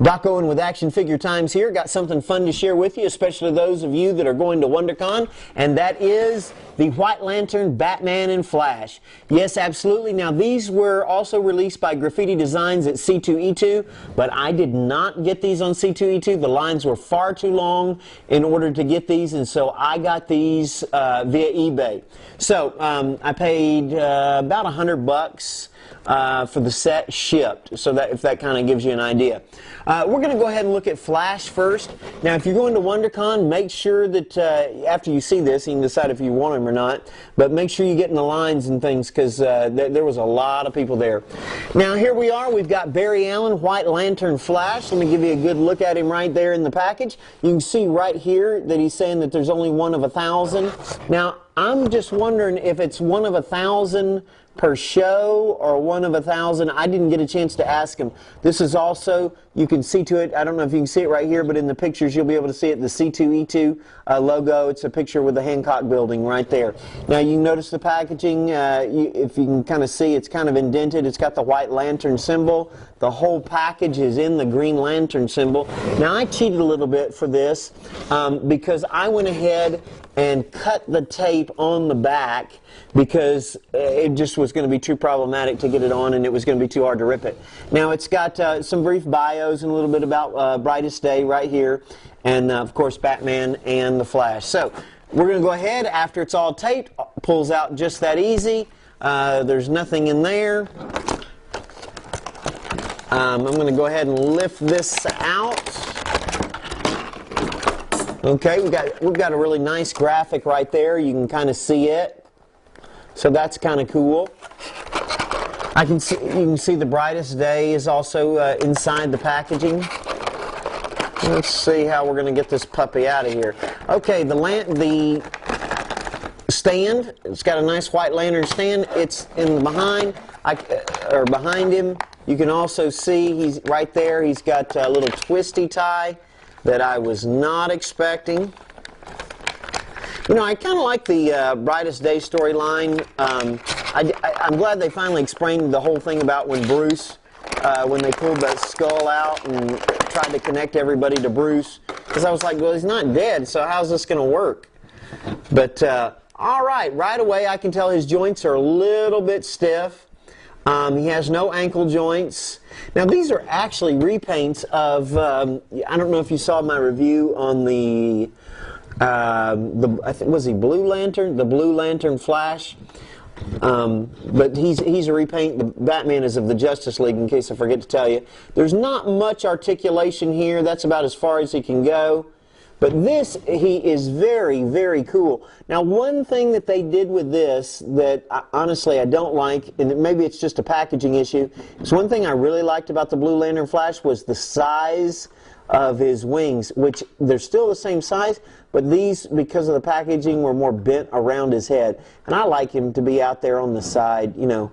Doc Owen with Action Figure Times here. Got something fun to share with you, especially those of you that are going to WonderCon, and that is the White Lantern, Batman, and Flash. Yes, absolutely. Now, these were also released by Grafitti Designs at C2E2, but I did not get these on C2E2. The lines were far too long in order to get these, and so I got these via eBay. So, I paid about $100 for the set shipped, so that if that kind of gives you an idea. We're going to go ahead and look at Flash first. Now, if you're going to WonderCon, make sure that after you see this, you can decide if you want them or not, but make sure you get in the lines and things, because there was a lot of people there. Now, here we are. We've got Barry Allen, White Lantern Flash. Let me give you a good look at him right there in the package. You can see right here that he's saying that there's only one of 1,000. Now, I'm just wondering if it's one of 1,000 per show or one of 1,000. I didn't get a chance to ask him. This is also, you can see to it, I don't know if you can see it right here, but in the pictures you'll be able to see it, the C2E2 logo. It's a picture with the Hancock building right there. Now you notice the packaging, if you can kind of see, it's kind of indented. It's got the White Lantern symbol. The whole package is in the Green Lantern symbol. Now I cheated a little bit for this because I went ahead and cut the tape on the back because it just was going to be too problematic to get it on, and it was going to be too hard to rip it. Now it's got some brief bios and a little bit about Brightest Day right here, and of course Batman and the Flash. So we're going to go ahead, after it's all taped, pulls out just that easy. There's nothing in there. I'm going to go ahead and lift this out. Okay, we've got a really nice graphic right there. You can kind of see it. So that's kind of cool. You can see the Brightest Day is also inside the packaging. Let's see how we're going to get this puppy out of here. Okay, the stand. It's got a nice White Lantern stand. It's in behind him. You can also see he's right there. He's got a little twisty tie that I was not expecting. You know, I kind of like the Brightest Day storyline. I'm glad they finally explained the whole thing about when Bruce, when they pulled that skull out and tried to connect everybody to Bruce. Because I was like, well, he's not dead, so how's this going to work? But, all right away I can tell his joints are a little bit stiff. He has no ankle joints. Now these are actually repaints of, I don't know if you saw my review on the I think, was he Blue Lantern? The Blue Lantern Flash. But he's a repaint. The Batman is of the Justice League, in case I forget to tell you. There's not much articulation here. That's about as far as he can go. But this, he is very, very cool. Now, one thing that they did with this that honestly I don't like, and maybe it's just a packaging issue, is one thing I really liked about the Blue Lantern Flash was the size of his wings, which they're still the same size, but these, because of the packaging, were more bent around his head. And I like him to be out there on the side, you know,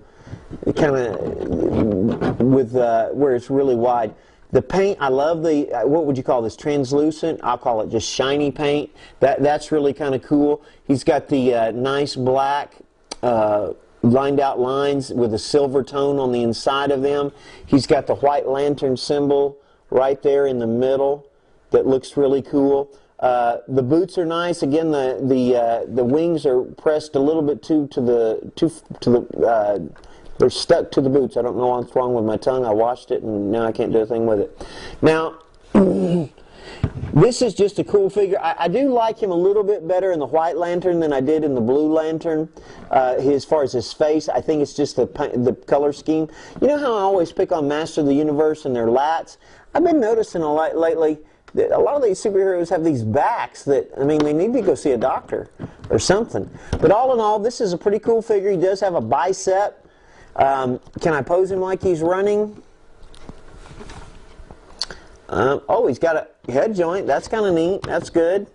kind of with where it's really wide. The paint, I love the, what would you call this, translucent? I'll call it just shiny paint. That's really kind of cool. He's got the nice black lined out lines with a silver tone on the inside of them. He's got the White Lantern symbol right there in the middle that looks really cool. The boots are nice. Again, the wings are pressed a little bit they're stuck to the boots. I don't know what's wrong with my tongue. I washed it, and now I can't do a thing with it. Now, this is just a cool figure. I do like him a little bit better in the White Lantern than I did in the Blue Lantern. As far as his face, I think it's just the color scheme. You know how I always pick on Master of the Universe and their lats? I've been noticing a lot lately that a lot of these superheroes have these backs that, I mean, they need to go see a doctor or something. But all in all, this is a pretty cool figure. He does have a bicep. Can I pose him like he's running? Oh, he's got a head joint. That's kind of neat. That's good.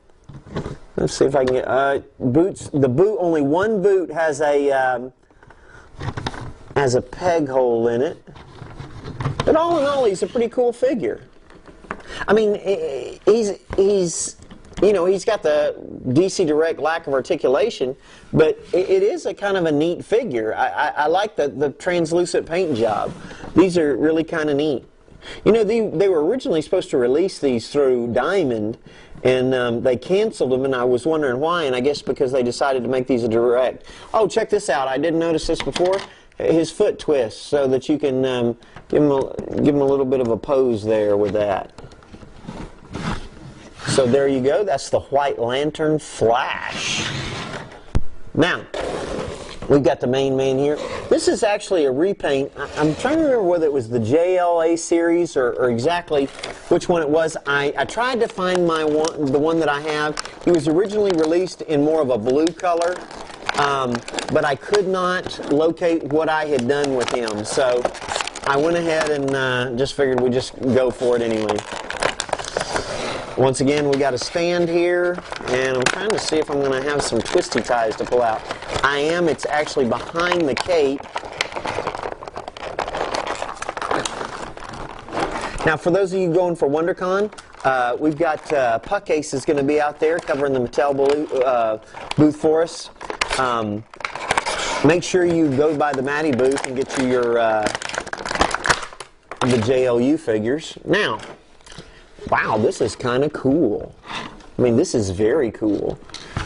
Let's see if I can get boots. The boot, only one boot has a peg hole in it. But all in all, he's a pretty cool figure. I mean, he's you know, he's got the DC Direct lack of articulation, but it is a kind of a neat figure. I like the translucent paint job. These are really kind of neat. You know, they were originally supposed to release these through Diamond, and they canceled them, and I was wondering why, and I guess because they decided to make these a direct. Oh, check this out. I didn't notice this before. His foot twists so that you can give him a little bit of a pose there with that. So there you go. That's the White Lantern Flash. Now, we've got the main man here. This is actually a repaint. I'm trying to remember whether it was the JLA series or exactly which one it was. I tried to find the one that I have. He was originally released in more of a blue color, but I could not locate what I had done with him. So I went ahead and just figured we'd just go for it anyway. Once again, we got a stand here, and I'm trying to see if I'm going to have some twisty ties to pull out. I am. It's actually behind the cape. Now, for those of you going for WonderCon, we've got Puck Ace is going to be out there covering the Mattel booth for us. Make sure you go by the Matty booth and get you your the JLU figures. Now, wow, this is kind of cool. I mean, this is very cool.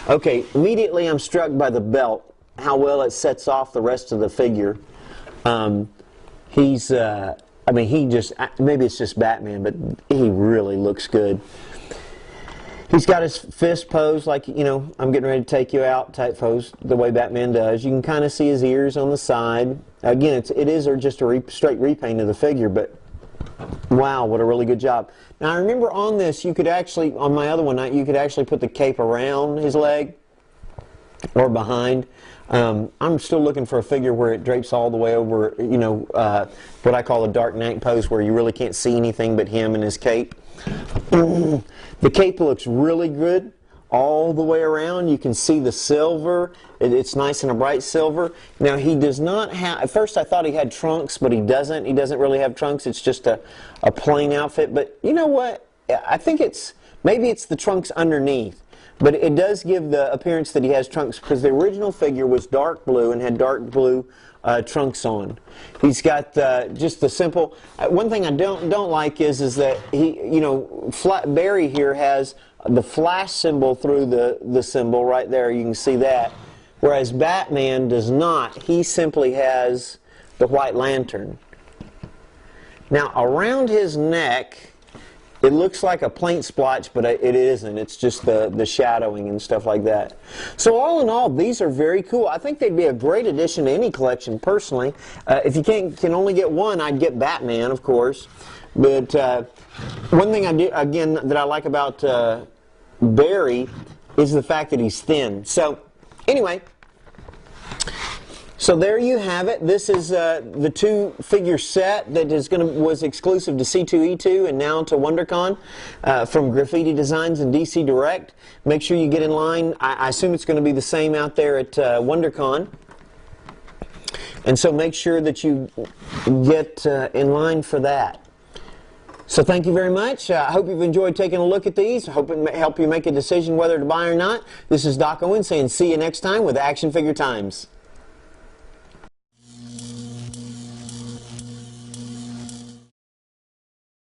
Okay, immediately I'm struck by the belt, how well it sets off the rest of the figure. I mean, he just, maybe it's just Batman, but he really looks good. He's got his fist posed like, you know, I'm getting ready to take you out type pose, the way Batman does. You can kind of see his ears on the side. Again, it is just a straight repaint of the figure, but wow, what a really good job. Now, I remember on this, you could actually, on my other one, you could actually put the cape around his leg or behind. I'm still looking for a figure where it drapes all the way over, you know, what I call a Dark Knight pose, where you really can't see anything but him and his cape. The cape looks really good all the way around. You can see the silver. It's nice and a bright silver. Now, he does not have, at first I thought he had trunks, but he doesn't. He doesn't really have trunks. It's just a plain outfit. But you know what? I think maybe it's the trunks underneath. But it does give the appearance that he has trunks, because the original figure was dark blue and had dark blue trunks on. He's got just the simple. One thing I don't like is that he, you know, Barry here has the Flash symbol through the symbol right there. You can see that. Whereas Batman does not. He simply has the White Lantern. Now, around his neck, it looks like a paint splotch, but it isn't. It's just the shadowing and stuff like that. So all in all, these are very cool. I think they'd be a great addition to any collection, personally. If you can only get one, I'd get Batman, of course. But one thing that I like about Barry is the fact that he's thin. So anyway, so there you have it. This is the two-figure set that was exclusive to C2E2 and now to WonderCon from Grafitti Designs and DC Direct. Make sure you get in line. I assume it's going to be the same out there at WonderCon. And so make sure that you get in line for that. So thank you very much. I hope you've enjoyed taking a look at these. I hope it may help you make a decision whether to buy or not. This is Doc Owen saying see you next time with Action Figure Times.